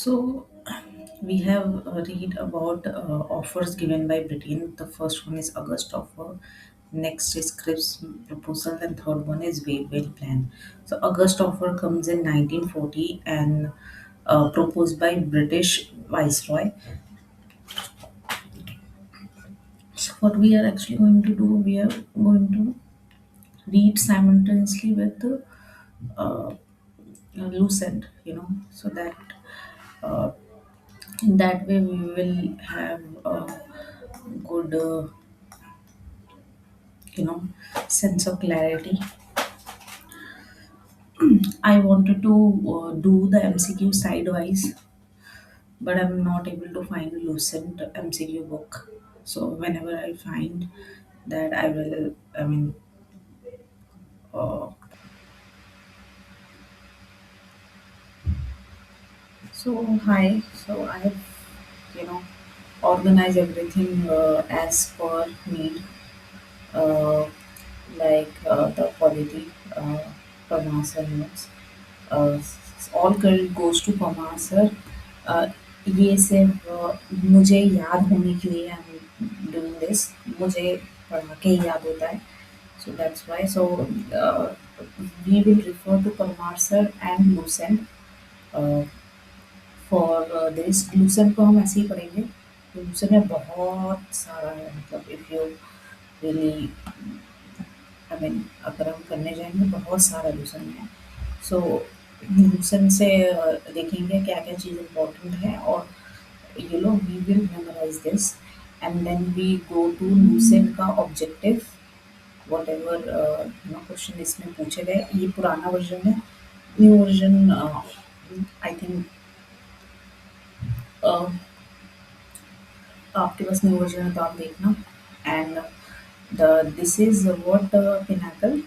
So we have read about offers given by Britain. The first one is August offer, next is Scripps proposal, and third one is Wavell plan. So August offer comes in 1940 and proposed by British Viceroy. So what we are actually going to do, we are going to read simultaneously with the uh, Lucent, so that uh, in that way we will have a good you know sense of clarity. I wanted to do the MCQ sidewise, but I'm not able to find a lucent MCQ book. So whenever I find that, I will, uh, so hi, so I have you know organized everything as per need, uh, like the quality, Parnasa notes. All credit goes to Pama sir. ये सिर्फ मुझे याद होने के लिए आई am doing this. मुझे पढ़ा के ही याद होता है, so that's why. So we will refer to Parmar sir and Lucent for this. Lucent को हम ऐसे ही पढ़ेंगे। लूसेंट में बहुत सारा है, मतलब इफ़ यू रियली, अगर हम करने जाएंगे बहुत सारा लूसन है। सो लूसन से देखेंगे क्या क्या चीज़ इम्पोर्टेंट है, और we will memorise this and then we go to Lucent का ऑब्जेक्टिव। वट एवर क्वेश्चन इसमें पूछे गए, ये पुराना वर्जन है। न्यू वर्जन आई थिंक आपके पास न्यू वर्जन है तो आप देखना। And the this is what Pinnacle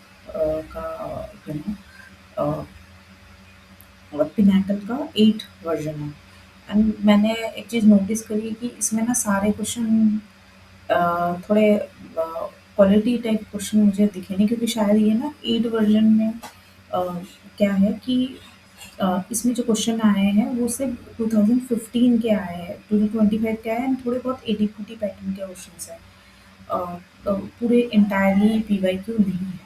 का यू नो पिनाकल का 8 वर्जन है। एंड मैंने एक चीज़ नोटिस करी कि इसमें ना सारे क्वेश्चन थोड़े क्वालिटी टाइप क्वेश्चन मुझे दिखे नहीं, क्योंकि शायद ये ना 8 वर्जन में क्या है कि इसमें जो क्वेश्चन आए हैं वो सिर्फ 2015 के आए हैं, 2025 के आए हैं, एंड थोड़े बहुत एटी पैटर्न के क्वेश्चन हैं। तो पूरे इंटायरली पीवाईक्यू नहीं है।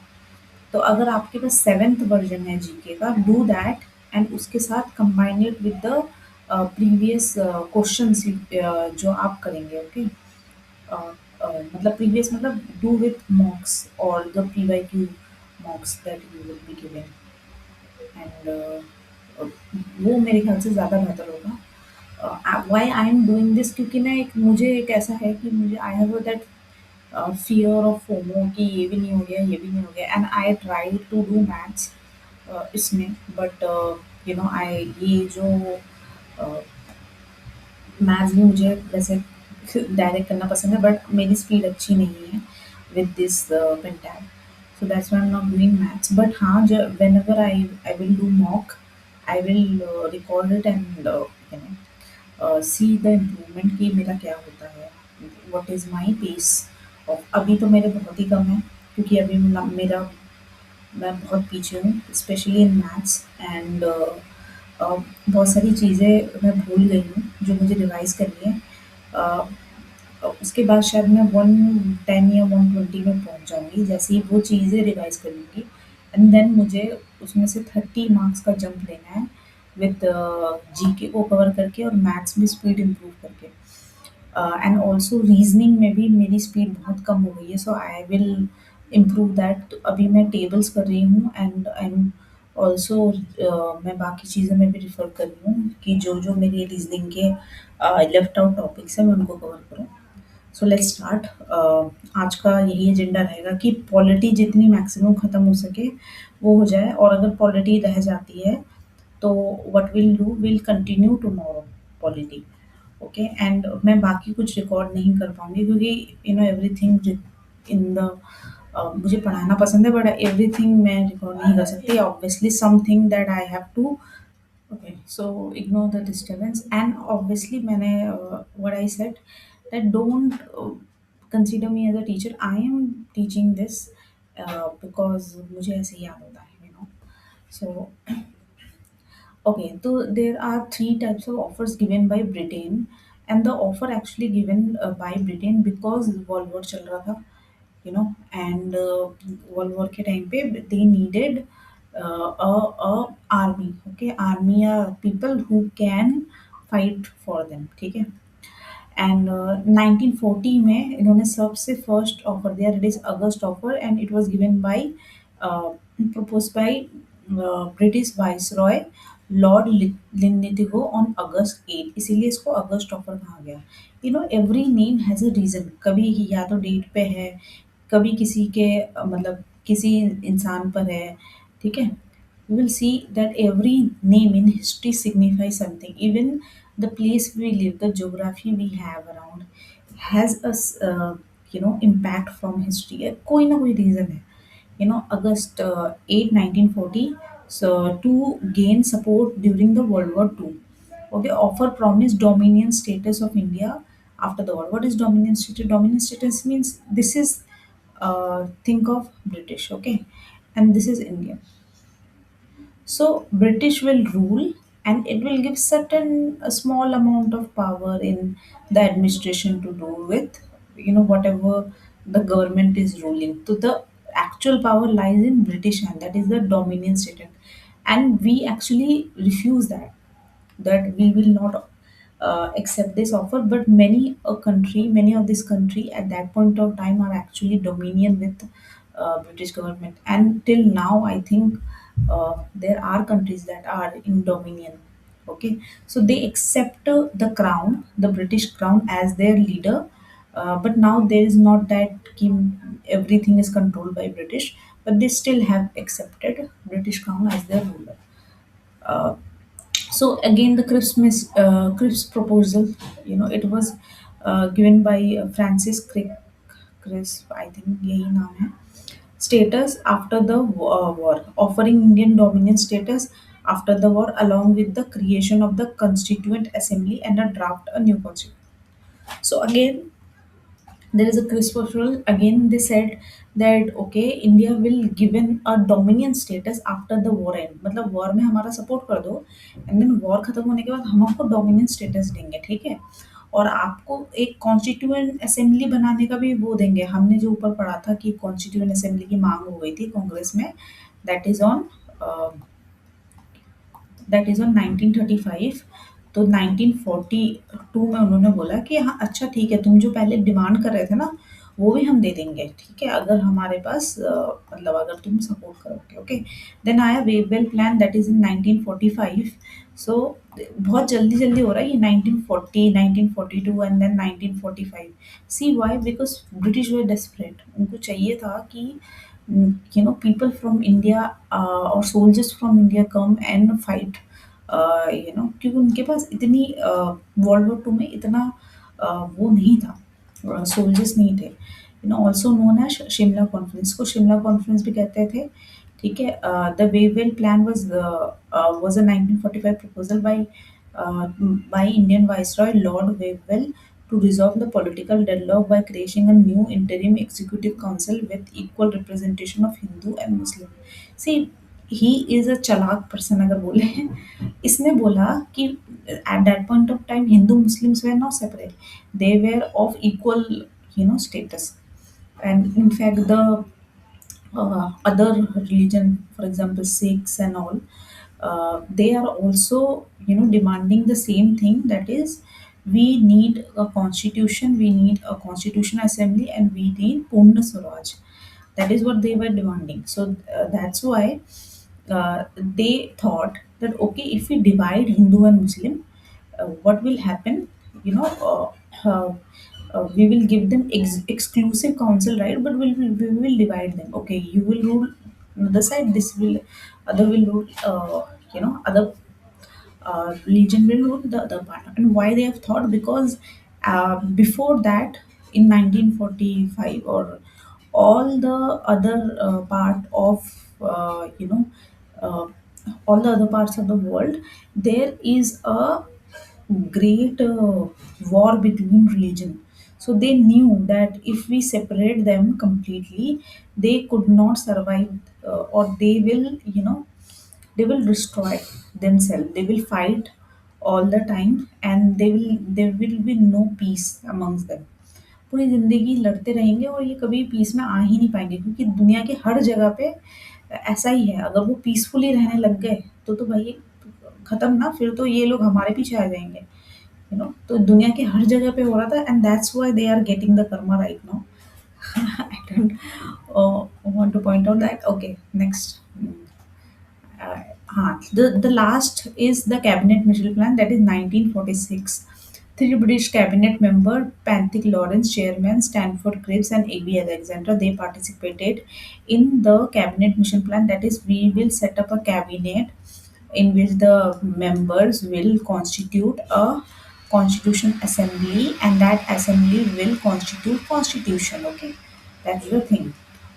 तो अगर आपके पास 7th वर्जन है जीके का, डू दैट एंड उसके साथ combine it with the previous questions जो आप करेंगे। ओके, मतलब प्रीवियस मतलब डू विथ मॉक्स और the PYQ mocks that you will be given. एंड वो मेरे ख्याल से ज़्यादा बेहतर होगा। Why I am doing this, क्योंकि ना एक मुझे एक ऐसा है कि मुझे I have that fear of FOMO कि ये भी नहीं हो गया, ये भी नहीं हो गया। And I try to do maths इसमें, बट आई ये जो मैथ्स भी मुझे वैसे डायरेक्ट करना पसंद है, बट मेरी स्पीड अच्छी नहीं है with this pentab. So that's why I am not doing maths. But हाँ, जब whenever I I will do mock, I will record it and see the improvement कि मेरा क्या होता है, what is my pace of. अभी तो मेरे बहुत ही कम है, क्योंकि अभी मेरा मैं बहुत पीछे हूँ, स्पेशली इन मैथ्स। एंड बहुत सारी चीज़ें मैं भूल गई हूँ जो मुझे रिवाइज़ करनी है। अ, उसके बाद शायद मैं 110 या 120 में पहुँच जाऊँगी, जैसे ही वो चीज़ें रिवाइज़ कर लूँगी। एंड देन मुझे उसमें से 30 मार्क्स का जंप लेना है विद जीके को कवर करके और मैथ्स में स्पीड इम्प्रूव करके। एंड ऑल्सो रीजनिंग में भी मेरी स्पीड बहुत कम हो गई है, सो आई विल इम्प्रूव दैट। अभी मैं टेबल्स कर रही हूँ, एंड आई एम ऑल्सो मैं बाकी चीज़ें में भी रिफ़र कर रही हूँ कि जो जो मेरी रीजनिंग के लेफ्ट आउट टॉपिक्स हैं मैं उनको कवर करूँ। So let's start. आज का यही एजेंडा रहेगा कि पॉलिटी जितनी मैक्सिमम ख़त्म हो सके वो हो जाए, और अगर पॉलिटी रह जाती है तो what will do, will continue tomorrow polity. Okay, and मैं बाकी कुछ रिकॉर्ड नहीं कर पाऊँगी, क्योंकि एवरीथिंग इन द मुझे पढ़ाना पसंद है, बट एवरीथिंग मैं रिकॉर्ड नहीं कर सकती। Obviously something that I have to. Okay, so ignore the disturbance. And obviously मैंने what I said that don't consider me as a teacher. I am teaching this because मुझे ऐसे ही याद होता है, सो Okay, so there are three types of offers given by Britain, and the offer actually given by Britain because World War चल रहा था, and World War के time पे they needed a army, okay, army are people who can fight for them, ठीक है. And 1940 में इन्होंने सबसे फर्स्ट ऑफर दिया, it is August offer, and it was given by propose by British viceroy Lord Linlithgow on August 8, इसीलिए इसको अगस्त offer कहा गया. Every name has a reason, कभी या तो डेट पे है, कभी किसी के मतलब किसी इंसान पर है, ठीक है. You will see that every name in history signifies something. Even the place we live, the geography we have around, has a impact from history. कोई ना कोई reason है. August 8, 1940, so to gain support during the World War II. Okay, offer promised dominion status of India after the war. What is dominion status? Dominion status means this is think of British, okay, and this is India. So British will rule, and it will give certain a small amount of power in the administration to do with whatever the government is ruling. So the actual power lies in British hand, that is the dominion state, and we actually refuse that we will not accept this offer. But many of this country at that point of time are actually dominion with British government, and till now I think there are countries that are in dominion. Okay, so they accept the crown, the British crown, as their leader. But now there is not that everything is controlled by British, but they still have accepted British crown as their ruler. Uh, so again, the Cripps proposal, it was given by Francis Crick, Crisp, I think यही नाम है. Status after the war, offering Indian dominance status after the war, along with the creation of the Constituent Assembly and a draft a new constitution. So again, there is a crisp rule. Again, they said that okay, India will given a dominion status after the war end. मतलब war में हमारा support कर दो, and then war खत्म होने के बाद हम आपको dominion status देंगे, ठीक है. और आपको एक कॉन्स्टिट्यूएंट असेंबली बनाने का भी वो देंगे. हमने जो ऊपर पढ़ा था कि कॉन्स्टिट्यूएंट असेंबली की मांग हो गई थी कांग्रेस में, that is on that is on 1935. तो 1942 में उन्होंने बोला कि हाँ अच्छा ठीक है, तुम जो पहले डिमांड कर रहे थे ना वो भी हम दे देंगे, ठीक है, अगर हमारे पास मतलब अगर तुम सपोर्ट करोगे, ओके. देन आया Wavell plan, that is in 1945. So बहुत जल्दी जल्दी हो रहा है ये, 1940, 1942 and then 1945. See why? Because British were desperate, उनको चाहिए था कि people from India or soldiers from India come and fight. क्योंकि उनके पास इतनी वर्ल्ड वॉर 2 में इतना वो नहीं था, सोल्जर्स नहीं थे. Also known as Shimla conference, को शिमला कॉन्फ्रेंस भी कहते थे, ठीक है. The Wavell plan was a 1945 proposal by Indian Viceroy Lord Wavell to resolve the political deadlock by creating a new interim executive council with equal representation of Hindu and Muslim. See, he is a चालाक person अगर बोले हैं. इसने बोला कि at that point of time Hindu Muslims were not separate, they were of equal status. And in fact the other religion, for example Sikhs and all, they are also demanding the same thing, that is we need a constitution, we need a constitution assembly, and we need Purna Swaraj. That is what they were demanding. So that's why they thought that okay, if we divide Hindu and Muslim, what will happen? We will give them exclusive council right, but we will divide them. Okay, you will rule another side, this will other will rule. Other religion will rule the other part. And why they have thought? Because before that, in 1945, or all the other part of uh, all the other parts of the world, there is a great war between religion. So they knew that if we separate them completely, they could not survive, or they will they will destroy themselves, they will fight all the time, and there will be no peace amongst them. पूरी ज़िंदगी लड़ते रहेंगे और ये कभी piece में आ ही नहीं पाएँगे, क्योंकि दुनिया के हर जगह पे ऐसा ही है। अगर वो पीसफुली रहने लग गए तो भाई खत्म ना, फिर तो ये लोग हमारे पीछे आ जाएँगे, यू नो। तो दुनिया के हर जगह पे हो रहा था, and that's why they are getting the karma right now. I don't want to point out that. Okay, next. The last is the cabinet mission plan, that is 1946. Three British cabinet member, Panthick Lawrence, chairman, Stanford Cripps, and A.B. Alexander, they participated in the cabinet mission plan. That is, we will set up a cabinet in which the members will constitute a constitution assembly, and that assembly will constitute constitution. Okay, that's the thing.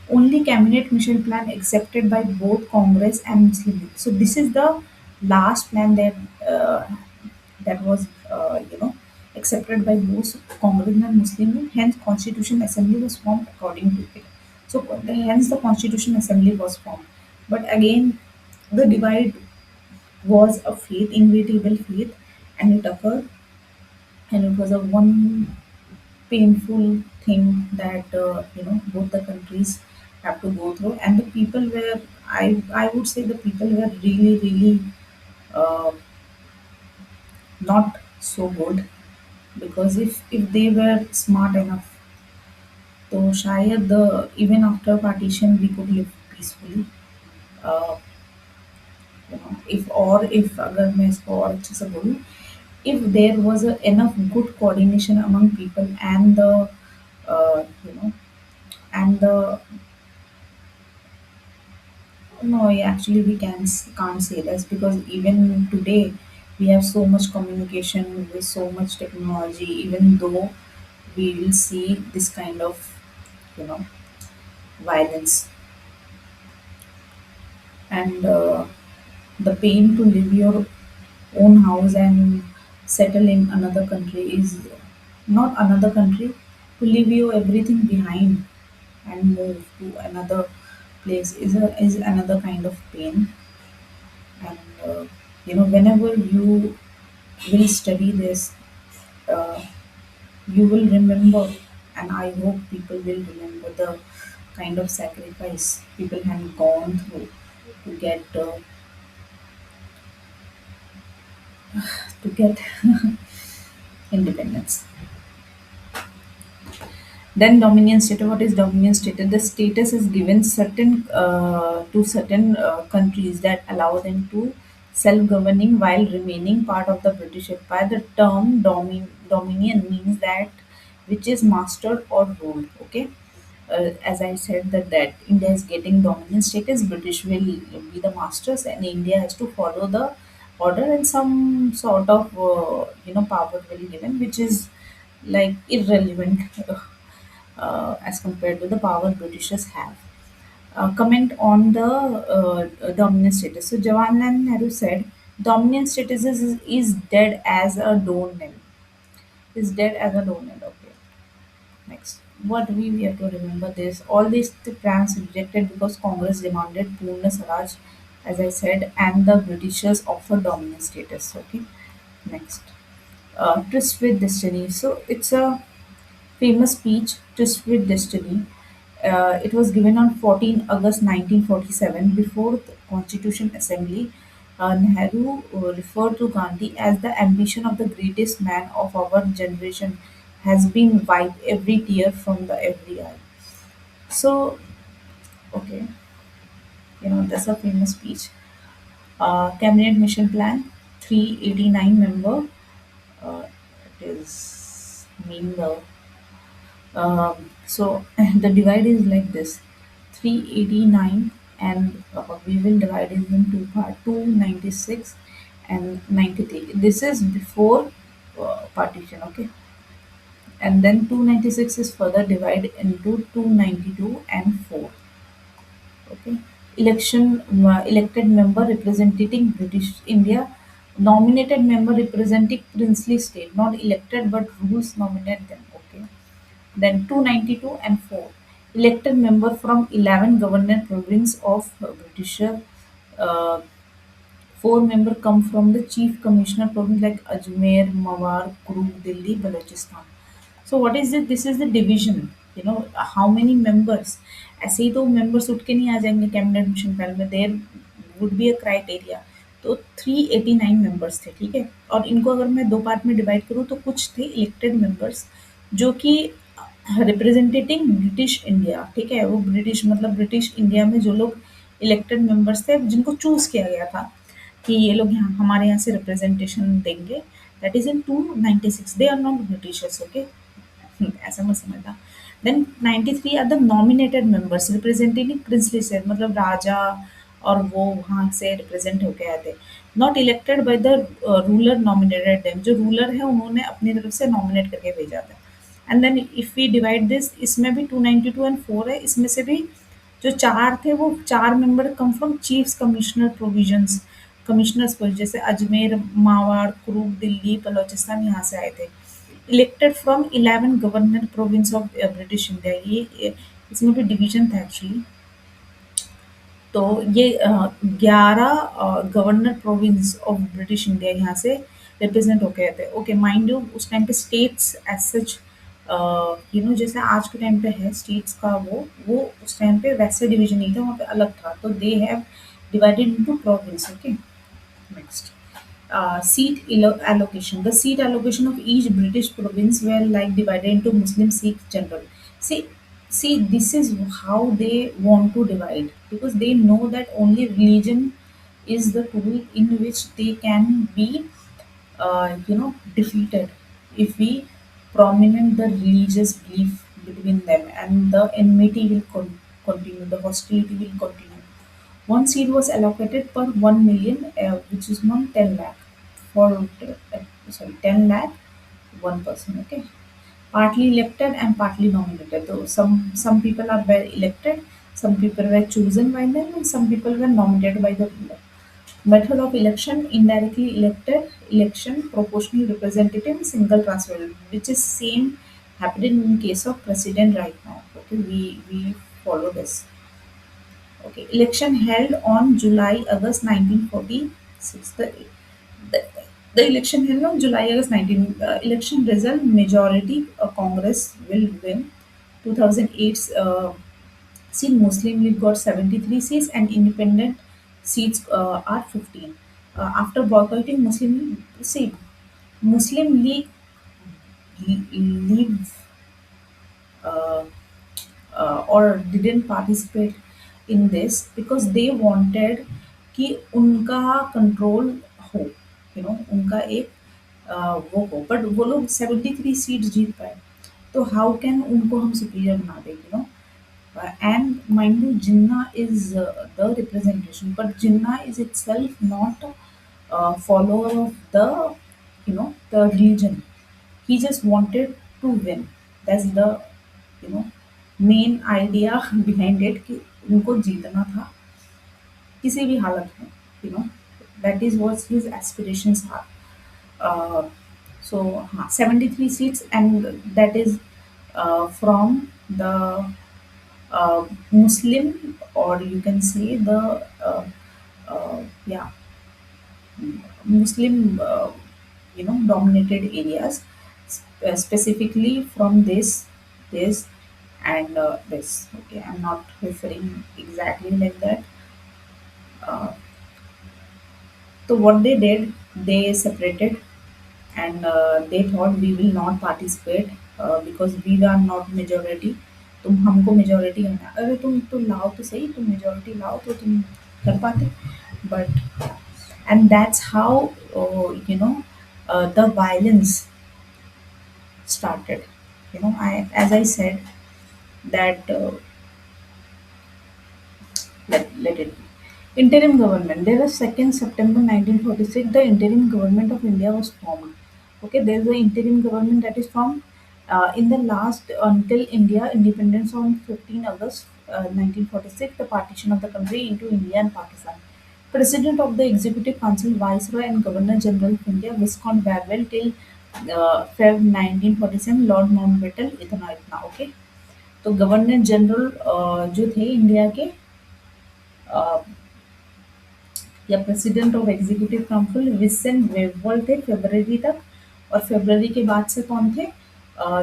Only cabinet mission plan accepted by both Congress and Muslim League. So this is the last plan that was accepted by both Congress and Muslim League. Hence, Constitution Assembly was formed according to it. So hence the Constitution Assembly was formed. But again, the divide was a faith, inevitable faith, and it occurred, and it was a one painful thing that both the countries have to go through, and the people were, I would say the people were really really uh, not so good, because if they were smart enough, तो शायद even after partition we could live peacefully. uh, if अगर मैं इसको और अच्छे से बोलूँ, if there was enough good coordination among people, and the you know and the no, actually we can't say this, because even today we have so much communication with so much technology. Even though we will see this kind of you know violence, and the pain to leave your own house and settle in another country is not another country, to leave your everything behind and move to another place is another kind of pain. And whenever you will study this, uh, you will remember, and I hope people will remember the kind of sacrifice people have gone through to get independence. Then dominion status. What is dominion status? The status is given certain to certain countries that allow them to self-governing while remaining part of the British Empire. The term dominion means that which is mastered or ruled. Okay, as I said that India is getting dominant status, British will be the masters, and India has to follow the order, and some sort of power will be given, which is like irrelevant as compared to the power Britishers have. Comment on the dominant status. So Jawaharlal Nehru said, "Dominant status is dead as a doornail. Is dead as a doornail." Okay. Next, what we have to remember this. All these plans rejected because Congress demanded Purna Swaraj, as I said, and the Britishers offered dominant status. Okay. Next, Tryst with Destiny. So it's a famous speech, Tryst with Destiny. It was given on 14 August 1947 before the Constitution Assembly. Nehru referred to Gandhi as the ambition of the greatest man of our generation has been wiped every tear from the every eye. So, okay, that's a famous speech. Cabinet mission plan, 389 member. It is mean the so the divide is like this: 389, and we will divide it in two part, 296 and 93. This is before partition, okay, and then 296 is further divided into 292 and 4. Okay, elected member representing British India, nominated member representing princely state, not elected but rules nominate them. Okay, then 292 and 4, elected member from 11 governor province of British 4 members come from the chief commissioner province like Ajmer, Mawar, Kuruk, Delhi, Balochistan. So what is it? This is the division. How many members? ऐसे ही तो members उठ के नहीं आ जाएंगे cabinet mission panel में. There would be a criteria. तो 389 members थे, ठीक है. और इनको अगर मैं दो पार्ट में डिवाइड करूँ तो कुछ थे इलेक्टेड मेंबर्स जो कि रिप्रेजेंटेटिंग ब्रिटिश इंडिया, ठीक है. वो ब्रिटिश मतलब ब्रिटिश इंडिया में जो लोग इलेक्टेड मेंबर्स थे जिनको चूज किया गया था कि ये लोग यहाँ हमारे यहाँ से रिप्रेजेंटेशन देंगे. That is in 296. They are not Britishers, okay. ऐसा मत समझना. Then 93 are the nominated members representing princely से, मतलब राजा और वो वहाँ से रिप्रेजेंट होके आए थे. Not elected by the ruler nominated them. जो रूलर है उन्होंने अपनी तरफ से नॉमिनेट करके भेजा था. And then if we divide this, इसमें भी 292 एंड 4 है. इसमें से भी जो चार थे वो चार member come from chiefs commissioner provisions. Commissioners पर जैसे अजमेर, मावाड़, कुरूक, दिल्ली, बलोचिस्तान यहाँ से आए थे. Elected from 11 governor province of British India. ये इसमें भी डिवीजन था एक्चुअली. तो ये 11 governor province of British India यहाँ से रिप्रेजेंट होके आए थे. ओके, माइंड यू उस टाइम पे स्टेट्स एज सच जैसे आज के टाइम पे है स्टेट्स का वो उस टाइम पे वैसे डिवीजन नहीं था, वहाँ पे अलग था. तो they have divided into province. Okay, next. Seat allocation. The seat allocation of each British province were like divided into Muslim, Sikh, general. See, see, this is how they want to divide because they know that only religion is the tool in which they can be, defeated. If we prominent the religious belief between them, and the enmity will continue, the hostility will continue. One seat was allocated per 1 million, which is not 10 lakh for, 10 lakh one person. Okay, partly elected and partly nominated. So some people are were elected, some people were chosen by them, and some people were nominated by the ruler. Method of election: indirectly elected election, proportional representative, single transfer, which is same happening in case of president right now. Okay, we follow this. Okay, election held on July-August 1946. The, the election held on July-August 19. Election result: majority Congress will win. 2008 seat Muslim League got 73 seats and independent seats are 15. After boycotting Muslim League, see, Muslim League leave uh, or didn't participate in this because they wanted कि उनका control हो, उनका एक वो हो. But वो लोग 73 seats जीत पाए. तो हाउ कैन उनको हम सुपीरियर बना दें, and mind you, Jinnah is the representation, but Jinnah is itself not a follower of the religion. He just wanted to win. That's the you know main idea behind it कि उनको जीतना था किसी भी हालत में. you know that is what his aspirations are. uh, so हाँ, 73 seats, and that is from the Muslim, or you can say the yeah, Muslim, dominated areas, specifically from this, and this. Okay, I'm not referring exactly like that. Uh, so what they did, they separated, and they thought we will not participate because we are not majority. तुम हमको majority करना है. अरे तुम लाओ तो सही, तुम मेजोरिटी लाओ तो तुम कर पाते. But and that's how the violence started. I as I said that let it be. Interim government. There was 2nd September 1946. The interim government of India was formed. Okay, there is an interim government that is formed in the last until India independence on 15 August 1946. The partition of the country into India and Pakistan. President of the Executive Council, Viceroy and Governor General of India, Viscount Barbell till Feb 1947, Lord Mountbatten. इतना इतना. Okay. तो governor general जो थे India के, या president of executive council Vincent Wavell थे फरवरी तक। और फरवरी के बाद से कौन थे?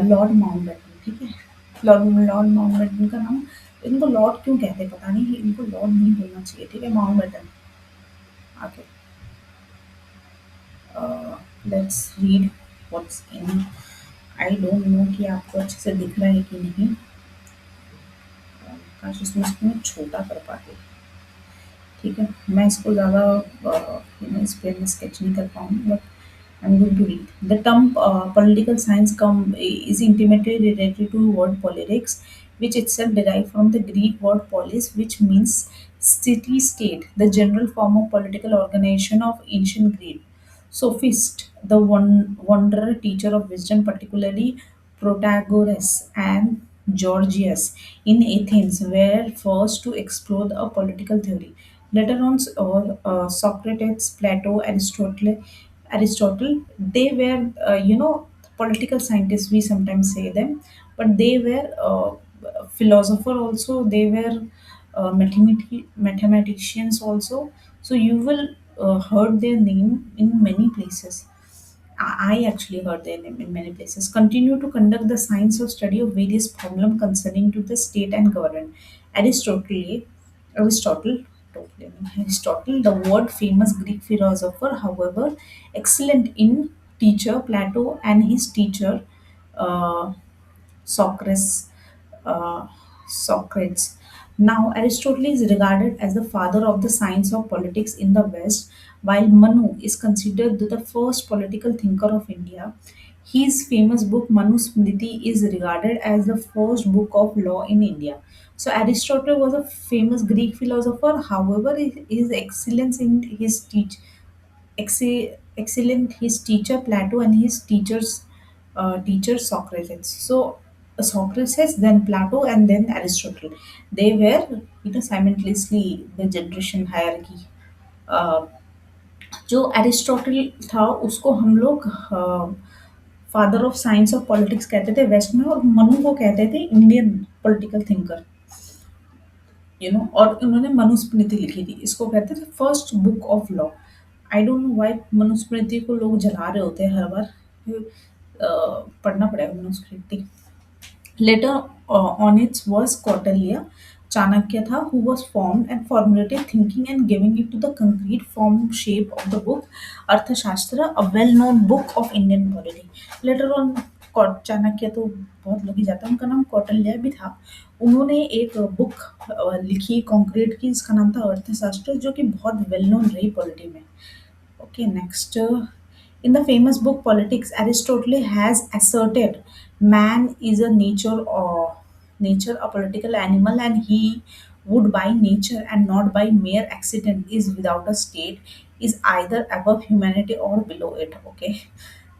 लॉर्ड माउंटबेटन, ठीक है। लॉर्ड लॉर्ड माउंटबेटन का नाम, इनको लॉर्ड क्यों कहते हैं पता नहीं, इनको लॉर्ड नहीं बोलना चाहिए, ठीक है, माउंटबेटन। आगे let's read what's in. I don't know कि आपको अच्छे से दिख रहा है कि नहीं। काश इसमें इसको मैं छोटा कर पाती, ठीक है। मैं इसको ज़्यादा इस पे मैं स्केच नहीं कर पाऊँगी, but I'm going to read. The term political science is intimately related to word politics, which itself derived from the Greek word polis, which means city-state, the general form of political organization of ancient Greece. Sophist, the wanderer teacher of wisdom, particularly Protagoras and Gorgias in Athens, were first to explore a political theory. Later on, Socrates, Plato, Aristotle, they were, political scientists, we sometimes say them, but they were philosopher also, they were mathematicians also. So you will heard their name in many places. I actually heard their name in many places. Continue to conduct the science of study of various problems concerning to the state and government. Aristotle, Aristotle, Aristotle, the world famous Greek philosopher, however, excellent in teacher Plato and his teacher uh, Socrates. Uh, Socrates. Now, Aristotle is regarded as the father of the science of politics in the West, while Manu is considered the first political thinker of India. His famous book Manu Smriti is regarded as the first book of law in India. So Aristotle was a famous Greek philosopher. However, his excellence in his excellent his teacher Plato and his teacher Socrates. So Socrates, then Plato, and then Aristotle. They were, simultaneously the generation hierarchy. Uh, जो Aristotle था उसको हम लोग father of science of politics कहते थे waste में, और मनु को कहते थे इंडियन पॉलिटिकल थिंकर, और उन्होंने मनुस्मृति लिखी थी, इसको कहते थे first book of law. I don't know why Manusmriti को लोग जला रहे होते हैं हर बार। पढ़ना पड़ेगा Manusmriti. Later on it was Kautilya, Chanakya tha, who was formed and formulated thinking and giving it to the concrete form shape of the book Arthashastra, a well-known book of Indian polity. Later on Chanakya तो बहुत लोग ही जाता है, उनका नाम कौटिल्य भी था। उन्होंने एक बुक लिखी कॉन्क्रीट की, इसका नाम था अर्थशास्त्र, जो कि बहुत वेल नोन रही पॉलिटी में। Okay, next. In the famous book Politics, Aristotle has asserted man is a nature a political animal, and he would by nature and not by mere accident is without a state, is either above humanity or below it. Okay.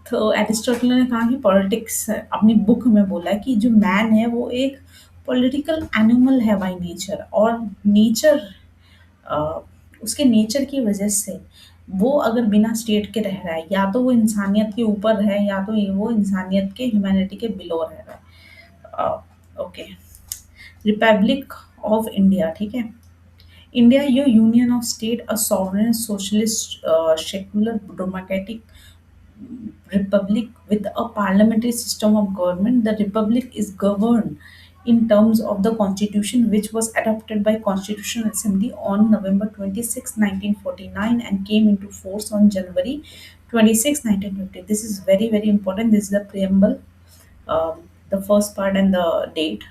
तो Aristotle ने कहा कि politics अपनी book में बोला कि जो man है वो एक पॉलिटिकल एनिमल है बाय नेचर, और नेचर अ, उसके नेचर की वजह से वो अगर बिना स्टेट के रह रहा है, या तो वो इंसानियत के ऊपर है, या तो ये वो इंसानियत के ह्यूमैनिटी के बिलो रह रहा है। ओके। रिपब्लिक ऑफ इंडिया, ठीक है। India yo union of state, a sovereign socialist secular democratic republic with a parliamentary system of government. The republic is governed in terms of the constitution, which was adopted by Constitutional Assembly on November 26, 1949, and came into force on January 26, 1950. This is very very important. This is the preamble, the first part and the date.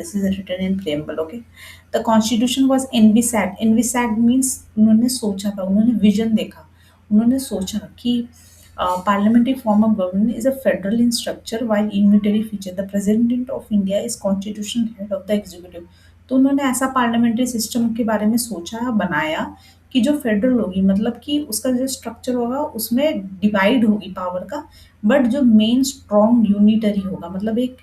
This is written in preamble. Okay, the constitution was envisaged. Envisaged means उन्होंने सोचा था, उन्होंने vision देखा, उन्होंने सोचा कि parliamentary form of government is a federal in structure while unitary feature. The president of India is constitutional head of the executive. तो उन्होंने ऐसा पार्लियामेंट्री सिस्टम के बारे में सोचा, बनाया कि जो फेडरल होगी, मतलब कि उसका जो स्ट्रक्चर होगा उसमें डिवाइड होगी पावर का, बट जो मेन स्ट्रॉन्ग यूनिटरी होगा, मतलब एक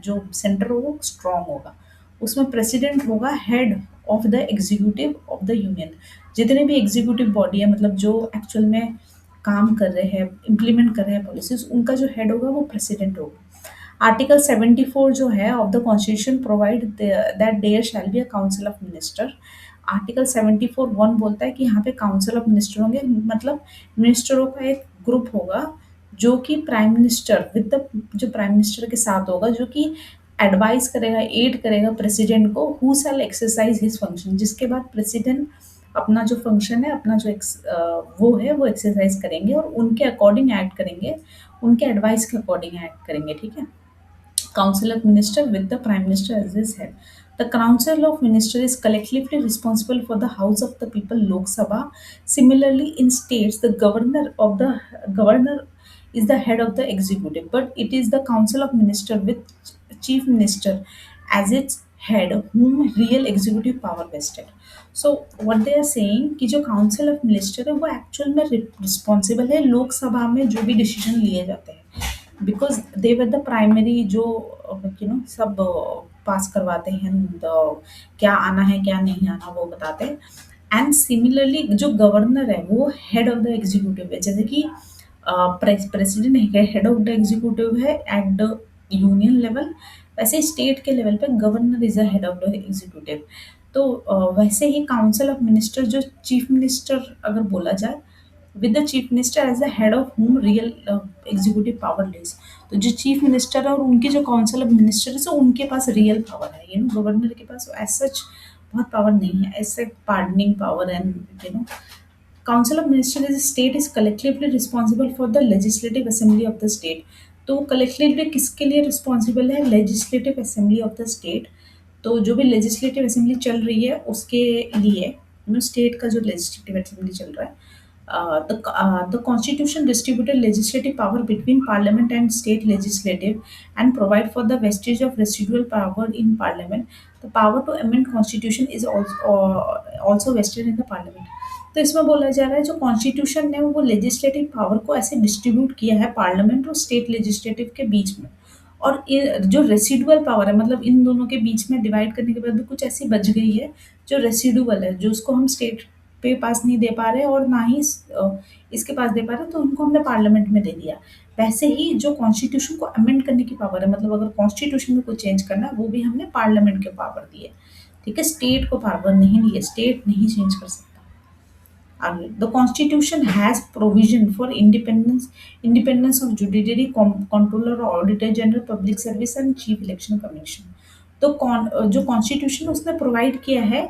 जो सेंटर होगा वो स्ट्रॉन्ग होगा। उसमें प्रेसिडेंट होगा head of the executive of the union. जितने भी एग्जीक्यूटिव बॉडी है, मतलब जो एक्चुअल में काम कर रहे हैं, इम्प्लीमेंट कर रहे हैं पॉलिसीज, उनका जो हेड होगा वो प्रेसिडेंट होगा। आर्टिकल 74 जो है of the constitution provide that there shall be a council of minister. Article 74(1) बोलता है कि यहाँ पे काउंसिल ऑफ मिनिस्टर होंगे, मतलब मिनिस्टरों का एक ग्रुप होगा जो कि प्राइम मिनिस्टर विद द जो प्राइम मिनिस्टर के साथ होगा, जो कि एडवाइस करेगा, एड करेगा प्रेसिडेंट को, who shell exercise his function, जिसके बाद प्रेसिडेंट अपना जो फंक्शन है, अपना जो वो है वो एक्सरसाइज करेंगे और उनके अकॉर्डिंग एक्ट करेंगे, उनके एडवाइस के अकॉर्डिंग एक्ट करेंगे, ठीक है। Council of Minister with the Prime Minister as its head. The Council of Minister is collectively responsible for the House of the People Lok Sabha. Similarly, in states, the governor is the head of the executive, but it is the Council of Minister with Chief Minister as its head, whom real executive power vested. So what they are saying कि जो council of minister है वो actual में responsible है लोकसभा में जो भी decision लिए जाते हैं, because they were the primary जो सब पास करवाते हैं, क्या आना है क्या नहीं आना वो बताते हैं। एंड सिमिलरली जो गवर्नर है वो हेड ऑफ द एग्जीक्यूटिव है, जैसे कि president head of the executive है एट द यूनियन लेवल, वैसे स्टेट के लेवल पे governor is the head of the executive. तो वैसे ही काउंसिल ऑफ मिनिस्टर जो चीफ मिनिस्टर अगर बोला जाए, with the chief minister as the head of whom real executive power lies. तो जो चीफ मिनिस्टर है और उनकी जो काउंसिल ऑफ मिनिस्टर है, सो उनके पास रियल पावर है, गवर्नर के पास एज सच बहुत पावर नहीं है, ऐसे pardoning power and Council of Ministers is state is collectively responsible for the legislative assembly of the state. तो collectively किसके लिए responsible है? Legislative assembly of the state. तो जो भी legislative assembly चल रही है उसके लिए state का जो legislative assembly चल रहा है, the constitution distributed legislative power between parliament and state legislative and provide for the vestige of residual power in parliament. The power to amend constitution is also vested in the parliament. तो इसमें बोला जा रहा है जो constitution ने वो legislative power को ऐसे डिस्ट्रीब्यूट किया है पार्लियामेंट और स्टेट लेजिस्लेटिव के बीच में, और ये जो रेसिडुअल पावर है, मतलब इन दोनों के बीच में डिवाइड करने के बाद भी कुछ ऐसी बच गई है जो रेसिडुअल है, जो उसको हम स्टेट पे पास नहीं दे पा रहे और ना ही इसके पास दे पा रहे, तो उनको हमने पार्लियामेंट में दे दिया। वैसे ही जो कॉन्स्टिट्यूशन को अमेंड करने की पावर है, मतलब अगर कॉन्स्टिट्यूशन में कुछ चेंज करना है वो भी हमने पार्लियामेंट के पावर दी है, ठीक है। स्टेट को पावर नहीं दी है, स्टेट नहीं चेंज कर सकता। आगे, the constitution has provision for independence of judiciary, controller, auditor general, public service and chief election commission। तो जो कॉन्स्टिट्यूशन उसने प्रोवाइड किया है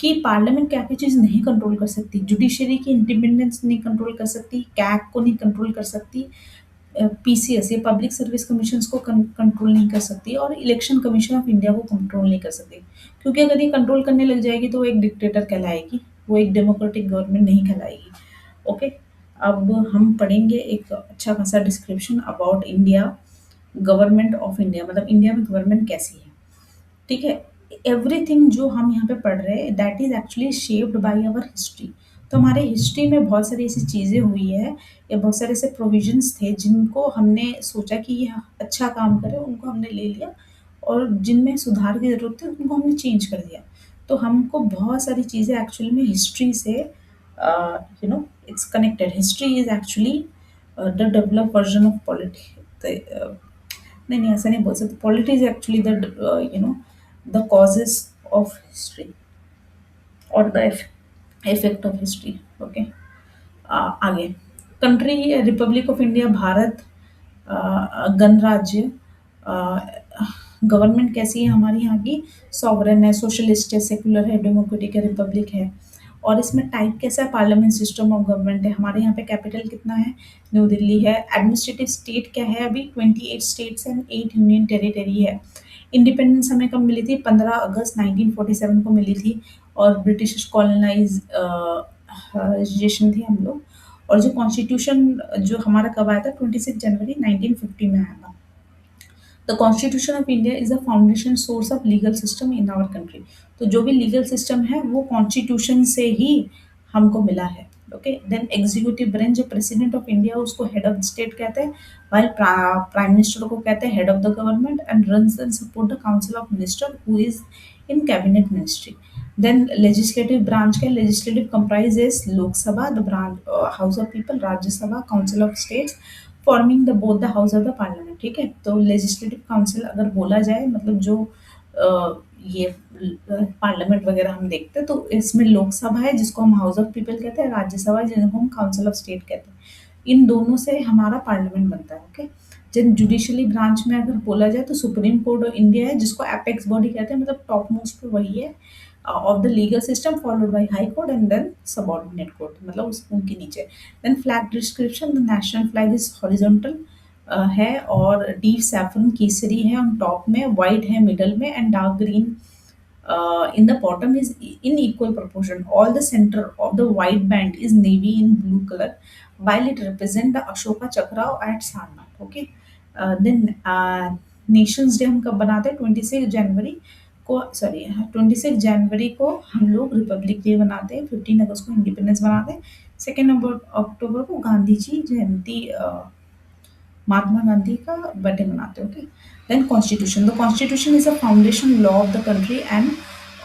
कि पार्लियामेंट क्या क्या चीज़ नहीं कंट्रोल कर सकती, जुडिशरी की इंडिपेंडेंस नहीं कंट्रोल कर सकती, कैग को नहीं कंट्रोल कर सकती, पीसीएस ये पब्लिक सर्विस कमीशन को कंट्रोल नहीं कर सकती, और इलेक्शन कमीशन ऑफ इंडिया को कंट्रोल नहीं कर सकती, क्योंकि अगर ये कंट्रोल करने लग जाएगी तो वो एक डिक्टेटर कहलाएगी, वो एक डेमोक्रेटिक गवर्नमेंट नहीं कहलाएगी। ओके, अब हम पढ़ेंगे एक अच्छा खासा description about India, government of India, मतलब इंडिया में गवर्नमेंट कैसी है, ठीक है। एवरीथिंग जो हम यहाँ पे पढ़ रहे हैं that is actually shaped by our history. तो हमारे हिस्ट्री में बहुत सारी ऐसी चीज़ें हुई है या बहुत सारे ऐसे प्रोविजंस थे जिनको हमने सोचा कि ये अच्छा काम करे, उनको हमने ले लिया, और जिनमें सुधार की ज़रूरत थी उनको हमने चेंज कर दिया। तो हमको बहुत सारी चीज़ें एक्चुअली में हिस्ट्री से it's connected. History is actually the develop version of polity, नहीं ऐसा नहीं बोल सकते, polity is actually the the causes of history or the effect of history। okay, आगे, country Republic of India Bharat, गणराज्य, गवर्नमेंट कैसी है हमारी यहाँ की, सॉवरन है, सोशलिस्ट है, सेकुलर है, डेमोक्रेटिक है, रिपब्लिक है, और इसमें टाइप कैसा है, पार्लियामेंट सिस्टम ऑफ गवर्नमेंट है। हमारे यहाँ पे कैपिटल कितना है, न्यू दिल्ली है। एडमिनिस्ट्रेटिव स्टेट क्या है, अभी 28 स्टेट्स एंड 8 यूनियन टेरिटरी है। इंडिपेंडेंस हमें कब मिली थी, 15 अगस्त 1947 को मिली थी, और ब्रिटिश कॉलोनाइजेशन थी हम लोग। और जो कॉन्स्टिट्यूशन जो हमारा कब आया था, 26 जनवरी 1950 में आया था। The constitution of India is the foundation source of legal system in our country. तो जो भी लीगल सिस्टम है वो कॉन्स्टिट्यूशन से ही हमको मिला है। ओके, देन एग्जीक्यूटिव ब्रांच, जो प्रेसिडेंट ऑफ इंडिया उसको हेड ऑफ स्टेट कहते हैं, while प्राइम मिनिस्टर को कहते हैं head of the government, and runs and support the council of minister who is in cabinet ministry. Then legislative branch के, legislative comprises Lok Sabha, the branch house of people, Rajya Sabha, council of states, forming the both the house of the parliament. ठीक है, तो legislative council अगर बोला जाए, मतलब जो ये पार्लियामेंट वगैरह हम देखते हैं, तो इसमें लोकसभा है जिसको हम हाउस ऑफ पीपल कहते हैं, राज्यसभा जिनको हम काउंसिल ऑफ स्टेट कहते हैं। इन दोनों से हमारा पार्लियामेंट बनता है। ओके। जिन जुडिशली ब्रांच में अगर बोला जाए तो सुप्रीम कोर्ट ऑफ इंडिया है जिसको एपेक्स बॉडी कहते हैं, मतलब टॉप मोस्ट पे वही है of the legal system, followed by high court and then subordinate court, मतलब उस उनके नीचे। Then flag description, the national flag is horizontal है और डीप सैफरन केसरी है ऑन टॉप में, वाइट है मिडल में and dark green in the bottom is in equal proportion. All the center of the white band is navy in blue color, while it represent the Ashoka Chakra at Sarnath. Okay. Then Nations day हम कब बनाते हैं? 26 जनवरी को, sorry 26 जनवरी को हम लोग Republic day बनाते हैं, 15 अगस्त को इंडिपेंडेंस बनाते हैं, 2 अक्टूबर को गांधी जी जयंती, महात्मा गांधी का बर्थडे मनाते हैं। Okay. Then constitution, the constitution is a foundation law of the country and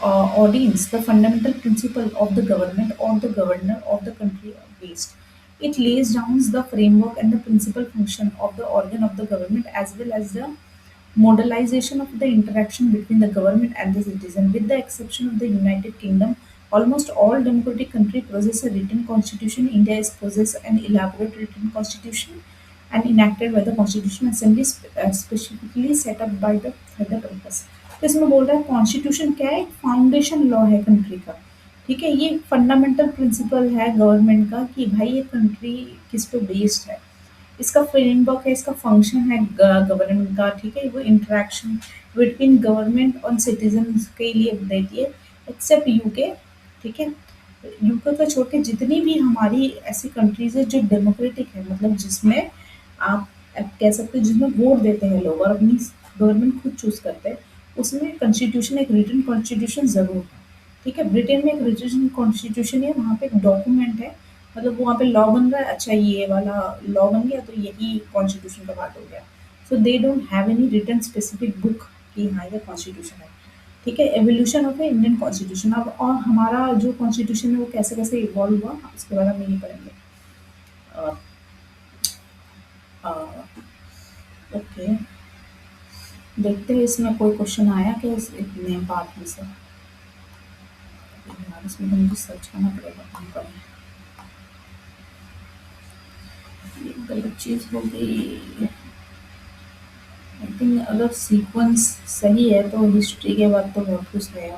ordains the fundamental principle of the government or the governor of the country based. It lays down the framework and the principal function of the organ of the government as well as the modelization of the interaction between the government and the citizen. With the exception of the United Kingdom, almost all democratic countries possess a written constitution. India is possess an elaborate written constitution and enacted by the Constitutional Assembly, specifically set up by the federal purpose. तो इसमें बोल रहा है constitution क्या है? Foundation law है country का। ठीक है, ये फंडामेंटल प्रिंसिपल है गवर्नमेंट का कि भाई ये कंट्री किस पे बेस्ड है, इसका फ्रेमवर्क है, इसका फंक्शन है गवर्नमेंट का। ठीक है, वो इंटरेक्शन बिटवीन गवर्नमेंट और सिटीजन के लिए देती है, एक्सेप्ट यूके। ठीक है, यूके को छोड़ के जितनी भी हमारी ऐसी कंट्रीज है जो डेमोक्रेटिक है, मतलब जिसमें आप कह सकते हो जिसमें वोट देते हैं लोग और अपनी गवर्नमेंट खुद चूज करते हैं, उसमें कॉन्स्टिट्यूशन, एक रिटन कॉन्स्टिट्यूशन जरूर है। ठीक है, ब्रिटेन में एक रिटन कॉन्स्टिट्यूशन है, वहाँ पे एक डॉक्यूमेंट है, मतलब वहाँ पे लॉ बन रहा है, अच्छा ये वाला लॉ बन गया तो यही कॉन्स्टिट्यूशन का पार्ट हो गया। So they don't have any written specific book कि हाँ ये कॉन्स्टिट्यूशन है। ठीक है, एवोल्यूशन ऑफ इंडियन कॉन्स्टिट्यूशन। अब और हमारा जो कॉन्स्टिट्यूशन है वो कैसे कैसे इवॉल्व हुआ उसके बारे में नहीं पढ़ेंगे। ओके, देखते हैं इसमें कोई क्वेश्चन आया क्या इस इतने पार्ट में से। यार इसमें तो मुझे सर्च करना पड़ेगा कहाँ पर है। ये गलत चीज़ हो गई। आई थिंक अगर सीक्वेंस सही है तो हिस्ट्री के बाद तो बहुत कुछ है।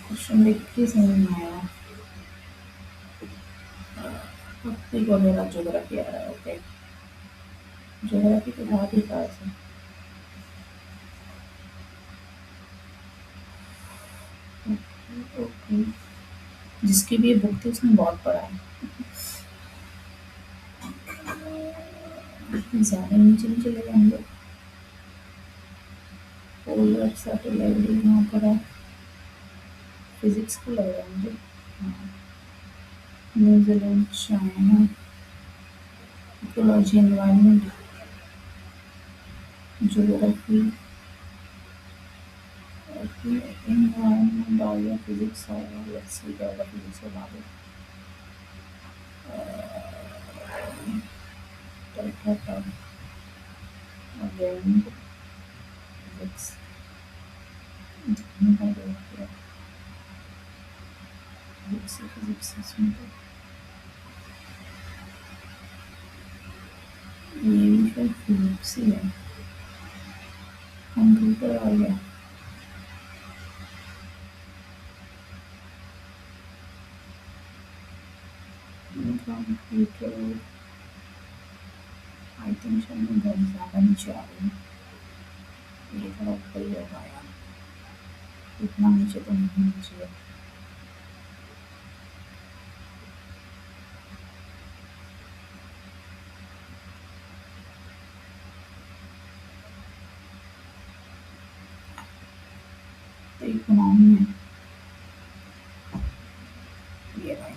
क्वेश्चन देख के समझ में आया। टॉपिक वगैरह ज्योग्राफी आ रहा है। ओके, ज्योग्राफी के बाद ही कहा से। ओके ओके, जिसकी भी ये बुक थी उसने बहुत पढ़ा है। ज़्यादा नीचे नहीं चले गए हम लोग। पोलर सैटेलाइट यहाँ पर है, फिजिक्स को लग रहा है मुझे। हाँ, New Zealand, China, ecology, environment, geography, environment आ गया, फिजिक्स आ गया। लेट्स सी क्या होगा फिजिक्स के बाद। अगेन फिजिक्स, फिजिक्स इसमें तो ये भी शायद फिजिक्स ही है। कंप्यूटर आ गया। कंप्यूटर आई थिंक शायद मैं बहुत ज़्यादा नीचे आ रही हूँ। ये थोड़ा ऊपर ही होगा यार, इतना नीचे तो नहीं नीचे। तो इकोनॉमी है ये रहा,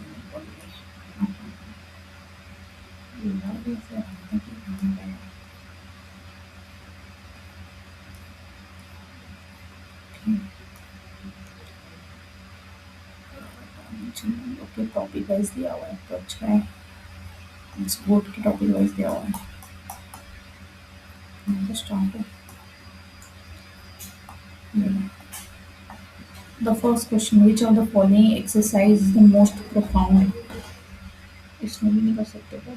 ओके टॉपिक वाइज दिया हुआ है तो अच्छा है, बोर्ड के टॉपिक वाइज दिया हुआ है। Just started. Yeah. The first question, which of the following exercise is the most profound? इसमें भी नहीं कर सकते क्या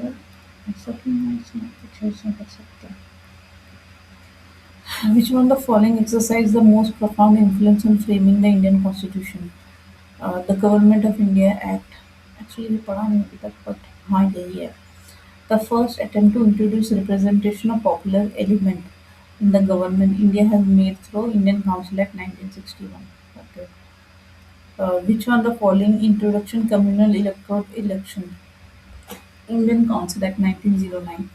यार? ऐसा क्यों है इसमें? कुछ ऐसा कर सकते हैं. Which one of the following exercise the most profound influence on framing the Indian Constitution? The Government of India Act. Actually, ये पढ़ा नहीं अभी तक, but हाँ यही है. The first attempt to introduce representation of popular element in the government India has made through Indian Council Act 1961. Okay. Which one of the following introduction communal electoral election? Indian Council Act 1909.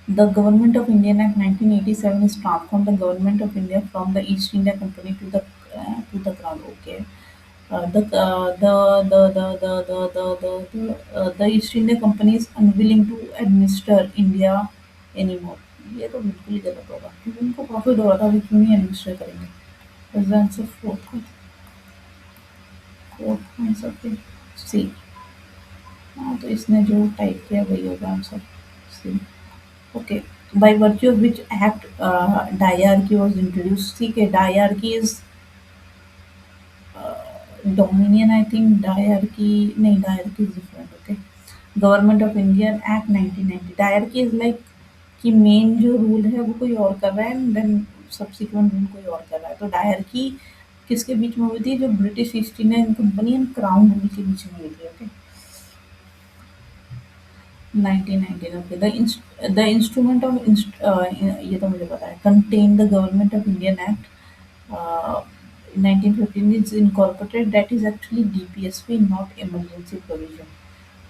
The Government of India Act 1987 is transformed the Government of India from the East India Company to the Crown. Okay. The East India Company is unwilling to administer India anymore. ये तो बिल्कुल ही गलत होगा क्योंकि उनको profit हो रहा था, अभी क्यों नहीं एडमिनिस्टर करेंगे. Is the answer fourth answer पे सी. हाँ तो इसने जो टाइप किया वही होगा answer C. Okay. By virtue of which act diarchy was introduced. ठीक है, diarchy is dominion, I think. Diarchy नहीं, diarchy is different. Okay. Government of India act 1990. Dyarchy is like कि मेन जो रूल है वो कोई और कर रहा है एंड देन सब्सिक्वेंट रूल कोई और कर रहा है. तो डायरकी किसके बीच में हुई थी? जो British east India company and crown rule के बीच में हुई थी. Okay. 1919. Okay. The instrument of ये तो मुझे पता है. Contain the government of Indian act 1915 is incorporated. That is actually DPSP, not emergency provision.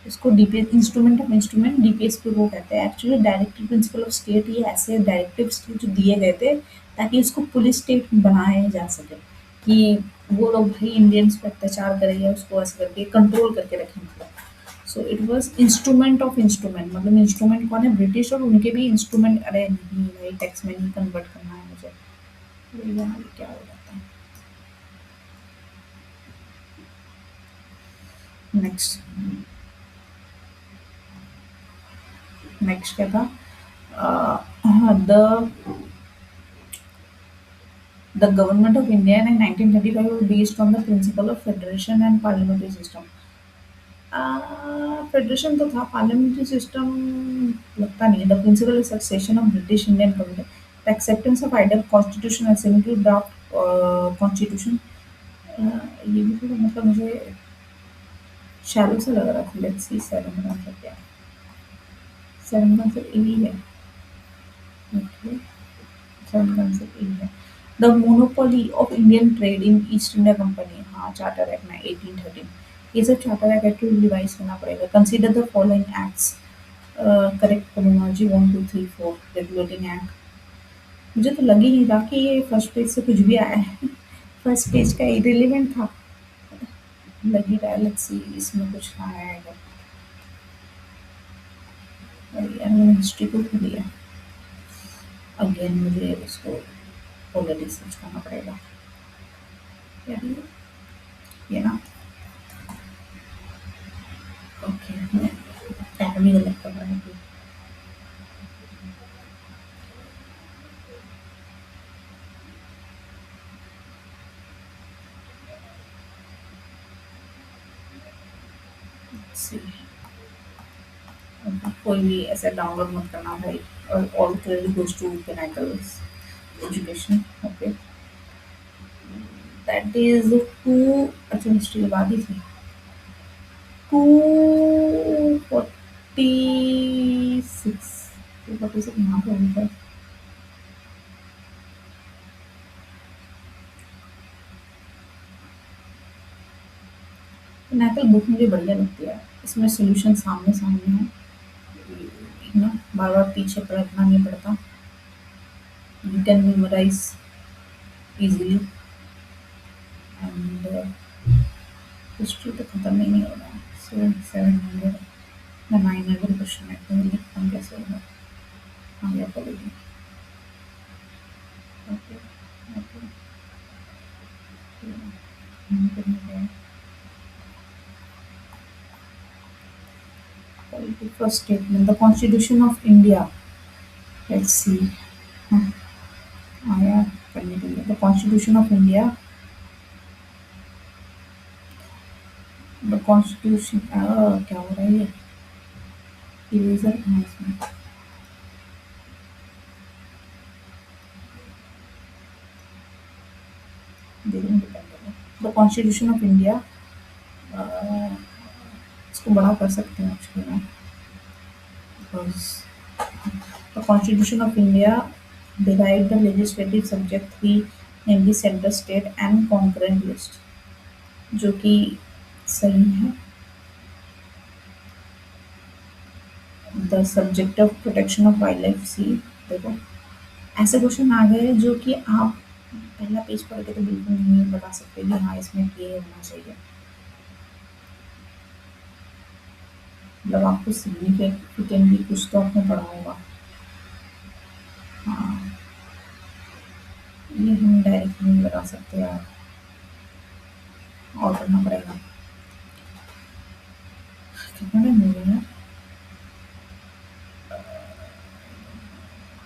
इसको DPS instrument of instrument DPSP को कहते हैं. Actually directive principle of state, ये ऐसे डायरेक्टिव्स जो दिए गए थे ताकि इसको पुलिस स्टेट बनाया जा सके कि वो लोग भाई इंडियंस पे अत्याचार करेंगे, उसको ऐसे करके कंट्रोल करके रखें. मतलब so it was instrument of instrument. मतलब इंस्ट्रूमेंट कौन है? ब्रिटिश. और उनके भी इंस्ट्रूमेंट. अरे नहीं भाई, टेक्स में नहीं कन्वर्ट करना है मुझे. ये यहाँ पे क्या हो जाता है. नेक्स्ट. नेक्स्ट क्या था? The The Government of India in 1935 was based on the principle of federation and parliamentary system. Federation तो था, पार्लियामेंट्री सिस्टम लगता नहीं है. The principle is succession of British Indian government, the acceptance of ideal constitution assembly to draft constitution. ये भी थोड़ा मतलब मुझे शैलो सा लग रहा था. Let's see. सेवन का आंसर क्या है? सेवन का आंसर ए है. ओके. सेवन का आंसर ए है. The monopoly of Indian trade in east India company. हाँ, चार्टर एक्ट में 1813. ये सब चार्टर एक्ट को रिवाइज करना पड़ेगा. Consider the following acts. Correct terminology 1 2 3 4. Regulating act. मुझे तो लग ही नहीं रहा कि ये फर्स्ट पेज से कुछ भी आया है. फर्स्ट पेज का इरेलीवेंट था. लग ही रहा है. लेट्स सी इसमें कुछ आया है. अरे यार, मैंने हिस्ट्री को भूल लिया. अगेन मुझे इसको ऑलरेडी सर्च करना पड़ेगा. यार ये ना. ओके. मैं टाइम ही गलत कर रहा हूँ. सी. कोई भी ऐसे डाउनलोड मत करना भाई. और all credit goes to Pinnacles education. Okay. That is two. अच्छा, हिस्ट्री के बाद ही थी. 246. 246 यहाँ पे होता है. पिनाकल बुक मुझे बढ़िया लगती है. इसमें सोल्यूशन सामने सामने है. है ना, बार बार पीछे पलटना नहीं पड़ता. You can memorise easily. And history तो खत्म ही नहीं हो रहा है. 700 या 900 क्वेश्चन है. तो लिखना कैसे होगा? हाँ, या polity. Okay. Okay. The first statement, the Constitution of India. Let's see. हाँ, आया पढ़ने के लिए. The Constitution of India. The Constitution. क्या हो रहा है ये? Eraser कहाँ है इसमें? देखने को पड़ेगा. The Constitution of India. uh, इसको बड़ा कर सकते हैं actually ना. Because the Constitution of India divide the legislative subject three, namely center, state and concurrent list, जो कि सही है. The subject of protection of wildlife सी. देखो ऐसे क्वेश्चन आ गए जो कि आप पहला पेज पढ़ के तो बिल्कुल नहीं बता सकते कि हाँ इसमें ये होना चाहिए. मतलब आपको सिग्निफिकेंटली कुछ तो आपने पढ़ा होगा. हाँ, ये हम डायरेक्ट नहीं लगा सकते यार, और करना पड़ेगा. कितना टाइम हो गया यार?